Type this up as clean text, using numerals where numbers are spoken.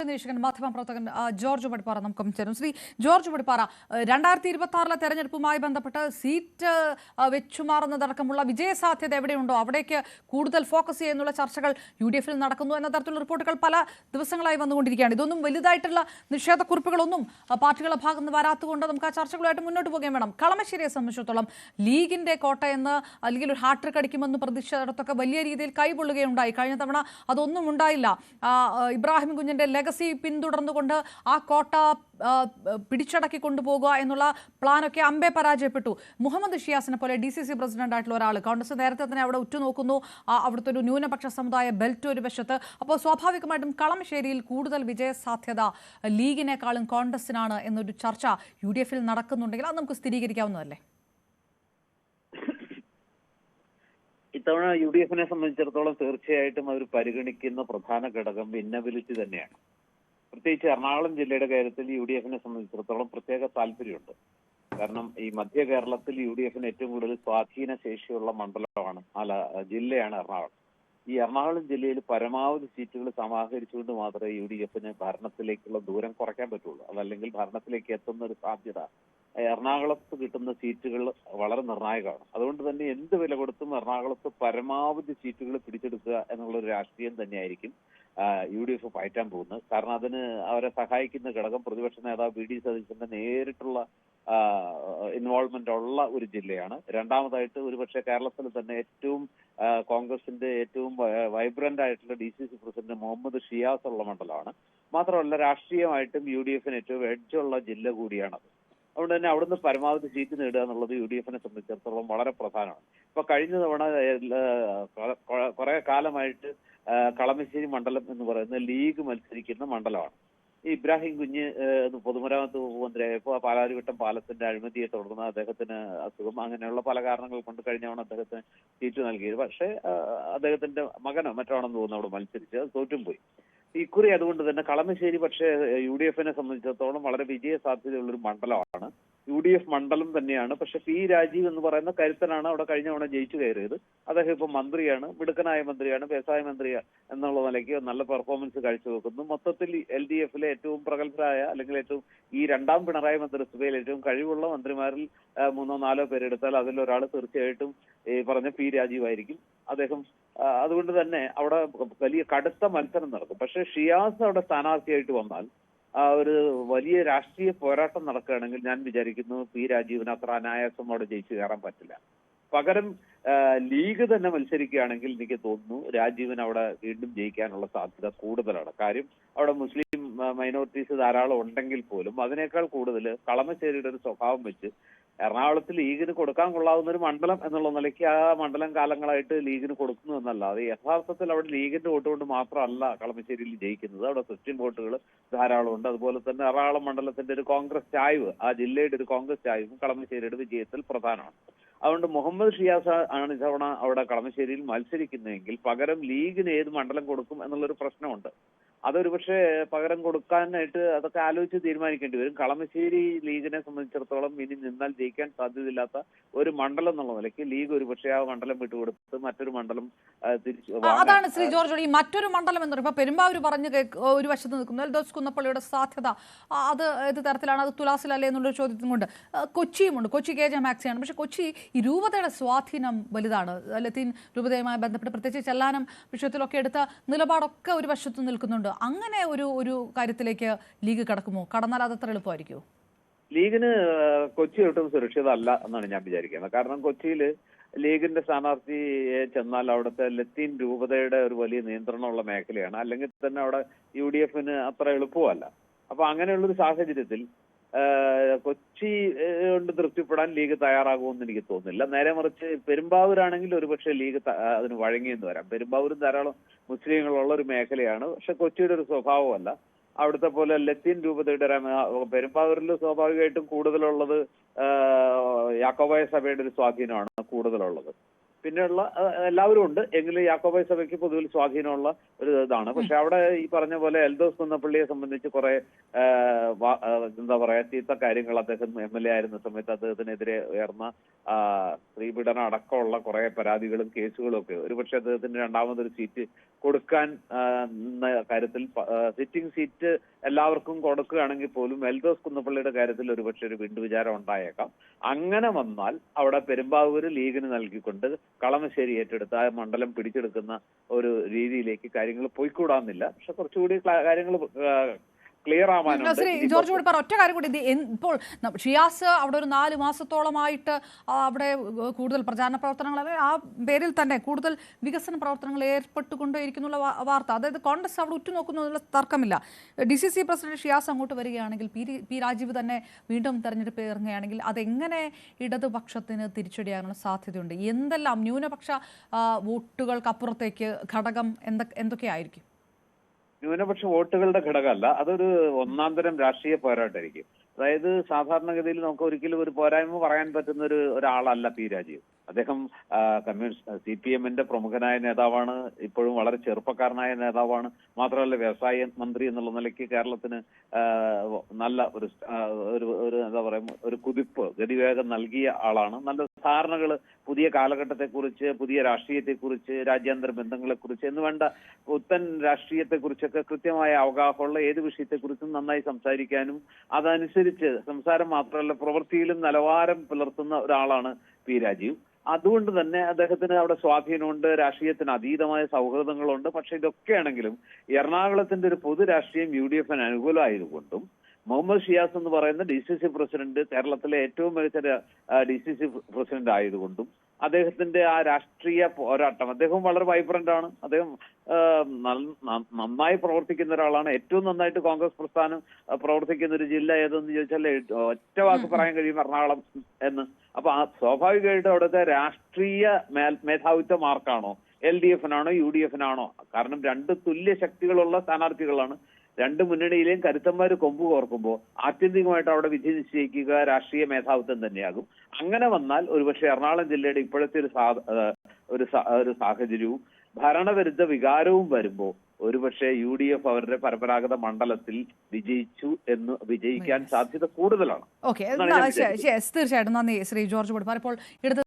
നിരീക്ഷകൻ മാധ്യമപ്രവർത്തകൻ ജോർജ് പടിപ്പാറ നമുക്കൊപ്പം ചേരും. ശ്രീ ജോർജ് പടിപ്പാറ, 2026 തെരഞ്ഞെടുപ്പുമായി ബന്ധപ്പെട്ട് സീറ്റ് വെച്ചുമാറുന്നതടക്കമുള്ള വിജയസാധ്യത എവിടെയുണ്ടോ അവിടേക്ക് കൂടുതൽ ഫോക്കസ് ചെയ്യുന്നുള്ള ചർച്ചകൾ UDF-ൽ നടക്കുന്നു എന്ന തരത്തിലുള്ള റിപ്പോർട്ടുകൾ പല ദിവസങ്ങളായി വന്നുകൊണ്ടിരിക്കുകയാണ്. ഇതൊന്നും വലുതായിട്ടുള്ള നിഷേധക്കുറിപ്പുകളൊന്നും പാർട്ടികളുടെ ഭാഗത്ത് നിന്ന് വരാത്തതുകൊണ്ട് നമുക്ക് ആ ചർച്ചകളുമായിട്ട് മുന്നോട്ട് പോകുകയും വേണം. കളമശ്ശേരിയെ സംബന്ധിച്ചിടത്തോളം ലീഗിന്റെ കോട്ടയെന്ന് അല്ലെങ്കിൽ ഒരു ഹാട്രിക് അടിക്കുമെന്ന് പ്രതീക്ഷിച്ചിടത്തൊക്കെ വലിയ രീതിയിൽ കൈപൊള്ളുകയുണ്ടായി. കഴിഞ്ഞ തവണ അതൊന്നും ഉണ്ടായില്ല. ഇബ്രാഹിം കുഞ്ഞിന്റെ ലെഗസി പിന്തുടർന്നുകൊണ്ട് ആ കോട്ട പിടിച്ചടക്കി കൊണ്ടുപോകുക എന്നുള്ള പ്ലാനൊക്കെ അമ്പെ പരാജയപ്പെട്ടു. മുഹമ്മദ് ഷിയാസിനെ പോലെ DCC പ്രസിഡന്റ് ആയിട്ടുള്ള ഒരാൾ കോൺഗ്രസ് നേരത്തെ തന്നെ അവിടെ ഉറ്റുനോക്കുന്നു. അവിടുത്തെ ഒരു ന്യൂനപക്ഷ സമുദായ ബെൽറ്റ് ഒരു വശത്ത്. അപ്പോൾ സ്വാഭാവികമായിട്ടും കളമശ്ശേരിയിൽ കൂടുതൽ വിജയ സാധ്യത ലീഗിനേക്കാളും കോൺഗ്രസിനാണ് എന്നൊരു ചർച്ച UDF-ൽ നടക്കുന്നുണ്ടെങ്കിൽ അത് നമുക്ക് സ്ഥിരീകരിക്കാവുന്നതല്ലേ? ഇത്തവണ UDF-നെ സംബന്ധിച്ചിടത്തോളം തീർച്ചയായിട്ടും അവർ പരിഗണിക്കുന്ന പ്രധാന ഘടകം വിന്നബിലിറ്റി തന്നെയാണ്. പ്രത്യേകിച്ച് എറണാകുളം ജില്ലയുടെ കാര്യത്തിൽ UDF-നെ സംബന്ധിച്ചിടത്തോളം പ്രത്യേക താല്പര്യമുണ്ട്. കാരണം ഈ മധ്യ കേരളത്തിൽ UDF-ന് ഏറ്റവും കൂടുതൽ സ്വാധീന ശേഷിയുള്ള മണ്ഡലമാണ് ജില്ലയാണ് എറണാകുളം. ഈ എറണാകുളം ജില്ലയിൽ പരമാവധി സീറ്റുകൾ സമാഹരിച്ചുകൊണ്ട് മാത്രമേ UDF-ന് ഭരണത്തിലേക്കുള്ള ദൂരം കുറയ്ക്കാൻ പറ്റുള്ളൂ. അതല്ലെങ്കിൽ ഭരണത്തിലേക്ക് എത്തുന്ന ഒരു സാധ്യത എറണാകുളത്ത് കിട്ടുന്ന സീറ്റുകൾ വളരെ നിർണായകമാണ്. അതുകൊണ്ട് തന്നെ എന്ത് വില കൊടുത്തും എറണാകുളത്ത് പരമാവധി സീറ്റുകൾ പിടിച്ചെടുക്കുക എന്നുള്ളൊരു രാഷ്ട്രീയം തന്നെയായിരിക്കും UDF പയറ്റാൻ പോകുന്നത്. കാരണം അതിന് അവരെ സഹായിക്കുന്ന ഘടകം പ്രതിപക്ഷ നേതാവ് VD സതീശന്റെ നേരിട്ടുള്ള ഇൻവോൾവ്മെന്റ് ഉള്ള ഒരു ജില്ലയാണ്. രണ്ടാമതായിട്ട് ഒരുപക്ഷെ കേരളത്തിൽ തന്നെ ഏറ്റവും കോൺഗ്രസിന്റെ ഏറ്റവും വൈബ്രന്റ് ആയിട്ടുള്ള DCC പ്രസിഡന്റ് മുഹമ്മദ് ഷിയാസ് ഉള്ള മണ്ഡലമാണ്. മാത്രമല്ല രാഷ്ട്രീയമായിട്ടും UDF-ന് ഏറ്റവും എഡ്ജുള്ള ജില്ല കൂടിയാണത്. അതുകൊണ്ട് തന്നെ അവിടുന്ന് പരമാവധി സീറ്റ് നേടുക എന്നുള്ളത് UDF-നെ സംബന്ധിച്ചിടത്തോളം വളരെ പ്രധാനമാണ്. ഇപ്പൊ കഴിഞ്ഞ തവണ കുറെ കാലമായിട്ട് കളമശ്ശേരി മണ്ഡലം എന്ന് പറയുന്ന ലീഗ് മത്സരിക്കുന്ന മണ്ഡലമാണ്. ഈ ഇബ്രാഹിം കുഞ്ഞ് പൊതുമരാമത്ത് വകുപ്പ് മന്ത്രിയായപ്പോൾ പാലാരിവട്ടം പാലത്തിന്റെ അഴിമതിയെ തുടർന്ന് അദ്ദേഹത്തിന് അസുഖം അങ്ങനെയുള്ള പല കാരണങ്ങൾ കൊണ്ട് കഴിഞ്ഞ തവണ അദ്ദേഹത്തിന് സീറ്റ് നൽകിയത്. പക്ഷേ അദ്ദേഹത്തിന്റെ മകനോ മറ്റാണെന്ന് തോന്നുന്നു അവിടെ മത്സരിച്ച് അത് തോറ്റും പോയി. ഇക്കുറി അതുകൊണ്ട് തന്നെ കളമശ്ശേരി പക്ഷേ UDF-നെ സംബന്ധിച്ചിടത്തോളം വളരെ വിജയ സാധ്യതയുള്ളൊരു മണ്ഡലമാണ്. UDF മണ്ഡലം തന്നെയാണ്. പക്ഷെ P. രാജീവ് എന്ന് പറയുന്ന കരുത്തനാണ് അവിടെ കഴിഞ്ഞ തവണ ജയിച്ചു കയറിയത്. അദ്ദേഹം ഇപ്പൊ മന്ത്രിയാണ്, മിടുക്കനായ മന്ത്രിയാണ്, വ്യവസായ മന്ത്രി എന്നുള്ള നിലയ്ക്ക് നല്ല പെർഫോമൻസ് കാഴ്ചവെക്കുന്നു. മൊത്തത്തിൽ LDF-ലെ ഏറ്റവും പ്രഗത്ഭരായ അല്ലെങ്കിൽ ഏറ്റവും ഈ രണ്ടാം പിണറായി മന്ത്രിസഭയിൽ ഏറ്റവും കഴിവുള്ള മന്ത്രിമാരിൽ 3-4 പേരെടുത്താൽ അതിലൊരാൾ തീർച്ചയായിട്ടും ഈ പറഞ്ഞ P. രാജീവ് ആയിരിക്കും. അദ്ദേഹം അതുകൊണ്ട് തന്നെ അവിടെ വലിയ കടുത്ത മത്സരം നടക്കും. പക്ഷെ ഷിയാസ് അവിടെ സ്ഥാനാർത്ഥിയായിട്ട് വന്നാൽ ഒരു വലിയ രാഷ്ട്രീയ പോരാട്ടം നടക്കുകയാണെങ്കിൽ ഞാൻ വിചാരിക്കുന്നു P. രാജീവിന് അത്ര അനായാസം അവിടെ ജയിച്ചു കയറാൻ പറ്റില്ല. പകരം ലീഗ് തന്നെ മത്സരിക്കുകയാണെങ്കിൽ എനിക്ക് തോന്നുന്നു രാജീവിന് അവിടെ വീണ്ടും ജയിക്കാനുള്ള സാധ്യത കൂടുതലാണ്. കാര്യം അവിടെ മുസ്ലിം മൈനോറിറ്റീസ് ധാരാളം ഉണ്ടെങ്കിൽ പോലും അതിനേക്കാൾ കൂടുതൽ കളമശ്ശേരിയുടെ ഒരു സ്വഭാവം വെച്ച് എറണാകുളത്ത് ലീഗിന് കൊടുക്കാൻ കൊള്ളാവുന്ന ഒരു മണ്ഡലം എന്നുള്ള നിലയ്ക്ക് ആ മണ്ഡലം കാലങ്ങളായിട്ട് ലീഗിന് കൊടുക്കുന്നു എന്നല്ലാതെ യഥാർത്ഥത്തിൽ അവിടെ ലീഗിന്റെ വോട്ട് കൊണ്ട് മാത്രമല്ല കളമശ്ശേരിയിൽ ജയിക്കുന്നത്. അവിടെ ക്രിസ്ത്യൻ വോട്ടുകൾ ധാരാളം ഉണ്ട്. അതുപോലെ തന്നെ എറണാകുളം മണ്ഡലത്തിന്റെ ഒരു കോൺഗ്രസ് ചായ്വ്, ആ ജില്ലയുടെ ഒരു കോൺഗ്രസ് ചായ്വും കളമശ്ശേരിയുടെ വിജയത്തിൽ പ്രധാനമാണ്. അതുകൊണ്ട് മുഹമ്മദ് ഷിയാസ് ആണ് ഇത്തവണ അവിടെ കളമശ്ശേരിയിൽ മത്സരിക്കുന്നതെങ്കിൽ പകരം ലീഗിന് ഏത് മണ്ഡലം കൊടുക്കും എന്നുള്ളൊരു പ്രശ്നമുണ്ട്. അതൊരു പക്ഷേ പകരം കൊടുക്കാനായിട്ട് അതൊക്കെ ആലോചിച്ച് തീരുമാനിക്കേണ്ടി വരും. കളമശ്ശേരി ലീഗിനെ സംബന്ധിച്ചിടത്തോളം ഇനി നിന്നാൽ ജയിക്കാൻ സാധ്യതയില്ലാത്ത ഒരു മണ്ഡലം എന്നുള്ള നിലയ്ക്ക് ലീഗ് ഒരു പക്ഷേ ആ മണ്ഡലം വിട്ടുകൊടുത്ത് മറ്റൊരു മണ്ഡലം അതാണ് ശ്രീ ജോർജ്. ഈ മറ്റൊരു മണ്ഡലം എന്ന് പറയുമ്പോൾ പെരുമ്പാവൂർ പറഞ്ഞു ഒരു വശത്ത് നിൽക്കുന്നു എൽദോസ് കുന്നപ്പള്ളിയുടെ സാധ്യത അത് ഏത് തരത്തിലാണ്, അത് തുലാസിലല്ലേ എന്നുള്ളൊരു ചോദ്യത്തിനും കൊണ്ട് കൊച്ചിയുമുണ്ട്. കൊച്ചി KJ മാക്സിയാണ്. പക്ഷെ കൊച്ചി ഈ രൂപതയുടെ സ്വാധീനം വലുതാണ്. ലത്തീൻ രൂപതയുമായി ബന്ധപ്പെട്ട് പ്രത്യേകിച്ച് ചെല്ലാനം വിഷയത്തിലൊക്കെ എടുത്ത നിലപാടൊക്കെ ഒരു വശത്ത് നിൽക്കുന്നുണ്ട്. അങ്ങനെ ഒരു കാര്യത്തിലേക്ക് ലീഗ് കടക്കുമോ? കടന്നാൽ അത് അത്ര എളുപ്പമായിരിക്കുമോ? ലീഗിന് കൊച്ചി ഒട്ടും സുരക്ഷിതമല്ല എന്നാണ് ഞാൻ വിചാരിക്കുന്നത്. കാരണം കൊച്ചിയിൽ ലീഗിന്റെ സ്ഥാനാർത്ഥിയെ ചെന്നാൽ അവിടുത്തെ ലത്തീൻ രൂപതയുടെ ഒരു വലിയ നിയന്ത്രണമുള്ള മേഖലയാണ്. അല്ലെങ്കിൽ തന്നെ അവിടെ UDF-ന് അത്ര എളുപ്പമല്ല. അപ്പൊ അങ്ങനെയുള്ളൊരു സാഹചര്യത്തിൽ കൊച്ചി കൊണ്ട് തൃപ്തിപ്പെടാൻ ലീഗ് തയ്യാറാകുമെന്ന് എനിക്ക് തോന്നുന്നില്ല. നേരെ മറിച്ച് പെരുമ്പാവൂരാണെങ്കിൽ ഒരുപക്ഷെ ലീഗ് അതിന് വഴങ്ങിയെന്ന് വരാം. പെരുമ്പാവൂരും ധാരാളം മുസ്ലിങ്ങളുള്ള ഒരു മേഖലയാണ്. പക്ഷെ കൊച്ചിയുടെ ഒരു സ്വഭാവമല്ല. അവിടുത്തെ പോലെ ലത്തീൻ രൂപതയുടെ പെരുമ്പാവൂരിൽ സ്വാഭാവികമായിട്ടും കൂടുതലുള്ളത് യാക്കോബായ സഭയുടെ ഒരു സ്വാധീനമാണ് കൂടുതലുള്ളത്. പിന്നെയുള്ള എല്ലാവരും ഉണ്ട് എങ്കിലും യാക്കോബായ സഭയ്ക്ക് പൊതുവിൽ സ്വാധീനമുള്ള ഒരു ഇതാണ്. പക്ഷെ അവിടെ ഈ പറഞ്ഞ പോലെ എൽദോസ് കുന്നപ്പള്ളിയെ സംബന്ധിച്ച് കുറെ എന്താ പറയാ ചീത്ത കാര്യങ്ങൾ അദ്ദേഹം MLA ആയിരുന്ന സമയത്ത് അദ്ദേഹത്തിനെതിരെ ഉയർന്ന സ്ത്രീപീഡനം അടക്കമുള്ള കുറെ പരാതികളും കേസുകളും ഒക്കെ ഒരുപക്ഷെ അദ്ദേഹത്തിന് രണ്ടാമതൊരു സീറ്റ് കൊടുക്കാൻ എന്ന കാര്യത്തിൽ സിറ്റിംഗ് സീറ്റ് എല്ലാവർക്കും കൊടുക്കുകയാണെങ്കിൽ പോലും എൽദോസ് കുന്നപ്പള്ളിയുടെ കാര്യത്തിൽ ഒരുപക്ഷെ ഒരു വിണ്ടുവിചാരം ഉണ്ടായേക്കാം. അങ്ങനെ വന്നാൽ അവിടെ പെരുമ്പാവൂര് ലീഗിന് നൽകിക്കൊണ്ട് കളമശ്ശേരി ഏറ്റെടുത്ത് ആ മണ്ഡലം പിടിച്ചെടുക്കുന്ന ഒരു രീതിയിലേക്ക് കാര്യങ്ങൾ പോയിക്കൂടാന്നില്ല. പക്ഷെ കുറച്ചുകൂടി കാര്യങ്ങൾ ക്ലിയർ ആവാനുണ്ട്. ശ്രീ ജോർജ് പടിപ്പാറ, ഒറ്റ കാര്യം കൂടി, ഇപ്പോൾ ഷിയാസ് അവിടെ ഒരു 4 മാസത്തോളമായിട്ട് അവിടെ കൂടുതൽ പ്രചാരണ പ്രവർത്തനങ്ങൾ, ആ പേരിൽ തന്നെ കൂടുതൽ വികസന പ്രവർത്തനങ്ങൾ ഏർപ്പെട്ടുകൊണ്ടേയിരിക്കുന്നുള്ള വാർത്ത, അതായത് കോൺഗ്രസ് അവിടെ ഉറ്റുനോക്കുന്നതിനുള്ള തർക്കമില്ല. DCC പ്രസിഡന്റ് ഷിയാസ് അങ്ങോട്ട് വരികയാണെങ്കിൽ, പി രാജീവ് തന്നെ വീണ്ടും തെരഞ്ഞെടുപ്പ് ഇറങ്ങുകയാണെങ്കിൽ അതെങ്ങനെ ഇടതുപക്ഷത്തിന് തിരിച്ചടിയാകാനുള്ള സാധ്യതയുണ്ട്? എന്തെല്ലാം ന്യൂനപക്ഷ വോട്ടുകൾക്കപ്പുറത്തേക്ക് ഘടകം എന്തൊക്കെയായിരിക്കും? ന്യൂനപക്ഷ വോട്ടുകളുടെ ഘടകമല്ല, അതൊരു ഒന്നാം തരം രാഷ്ട്രീയ പോരാട്ടമായിരിക്കും. അതായത് സാധാരണഗതിയിൽ നമുക്ക് ഒരിക്കലും ഒരു പോരായ്മ പറയാൻ പറ്റുന്ന ഒരാളല്ല പി രാജീവ്. അദ്ദേഹം കമ്മ്യൂണിസ്റ്റ് CPM-ന്റെ പ്രമുഖനായ നേതാവാണ്, ഇപ്പോഴും വളരെ ചെറുപ്പക്കാരനായ നേതാവാണ്. മാത്രമല്ല വ്യവസായ മന്ത്രി എന്നുള്ള നിലയ്ക്ക് കേരളത്തിന് നല്ല ഒരു എന്താ പറയുക ഒരു കുതിപ്പ് ഗതിവേഗം നൽകിയ ആളാണ്. നല്ല ധാരണകൾ പുതിയ കാലഘട്ടത്തെക്കുറിച്ച്, പുതിയ രാഷ്ട്രീയത്തെക്കുറിച്ച്, രാജ്യാന്തര ബന്ധങ്ങളെക്കുറിച്ച് എന്ന് വേണ്ട പുത്തൻ രാഷ്ട്രീയത്തെക്കുറിച്ചൊക്കെ കൃത്യമായ അവഗാഹമുള്ള ഏത് വിഷയത്തെക്കുറിച്ചും നന്നായി സംസാരിക്കാനും അതനുസരിച്ച് സംസാരം മാത്രമല്ല പ്രവൃത്തിയിലും നിലവാരം പുലർത്തുന്ന ഒരാളാണ് പി രാജീവ്. അതുകൊണ്ട് തന്നെ അദ്ദേഹത്തിന് അവിടെ സ്വാധീനമുണ്ട്, രാഷ്ട്രീയത്തിന് അതീതമായ സൗഹൃദങ്ങളുണ്ട്. പക്ഷെ ഇതൊക്കെയാണെങ്കിലും എറണാകുളത്തിന്റെ ഒരു പൊതു രാഷ്ട്രീയം UDF-ന് അനുകൂലമായതുകൊണ്ടും മുഹമ്മദ് ഷിയാസ് എന്ന് പറയുന്ന DCC പ്രസിഡന്റ് കേരളത്തിലെ ഏറ്റവും മികച്ച DCC പ്രസിഡന്റ് ആയതുകൊണ്ടും അദ്ദേഹത്തിന്റെ ആ രാഷ്ട്രീയ പോരാട്ടം, അദ്ദേഹം വളരെ വൈബ്രന്റ് ആണ്, അദ്ദേഹം നന്നായി പ്രവർത്തിക്കുന്ന ഒരാളാണ്. ഏറ്റവും നന്നായിട്ട് കോൺഗ്രസ് പ്രസ്ഥാനം പ്രവർത്തിക്കുന്ന ഒരു ജില്ല ഏതെന്ന് ചോദിച്ചാൽ ഒറ്റ വാക്ക് പറയാൻ കഴിയും എറണാകുളം എന്ന്. അപ്പൊ സ്വാഭാവികമായിട്ടും അവിടുത്തെ രാഷ്ട്രീയ മേധാവിത്വം ആർക്കാണോ, LDF-നാണോ UDF-നാണോ? കാരണം രണ്ട് തുല്യ ശക്തികളുള്ള സ്ഥാനാർത്ഥികളാണ്. രണ്ട് മുന്നണിയിലെയും കരുത്തന്മാര് കൊമ്പ് കോർക്കുമ്പോൾ ആത്യന്തികമായിട്ട് അവിടെ വിധി നിശ്ചയിക്കുക രാഷ്ട്രീയ മേധാവിത്വം തന്നെയാകും. അങ്ങനെ വന്നാൽ ഒരുപക്ഷെ എറണാകുളം ജില്ലയുടെ ഇപ്പോഴത്തെ ഒരു സാഹചര്യവും ഭരണവിരുദ്ധ വികാരവും വരുമ്പോൾ ഒരുപക്ഷെ UDF അവരുടെ പരമ്പരാഗത മണ്ഡലത്തിൽ വിജയിക്കാൻ സാധ്യത കൂടുതലാണ്. ഓക്കെ, തീർച്ചയായിട്ടും നന്ദി ശ്രീ ജോർജ് പടിപ്പാറ. ഇപ്പോൾ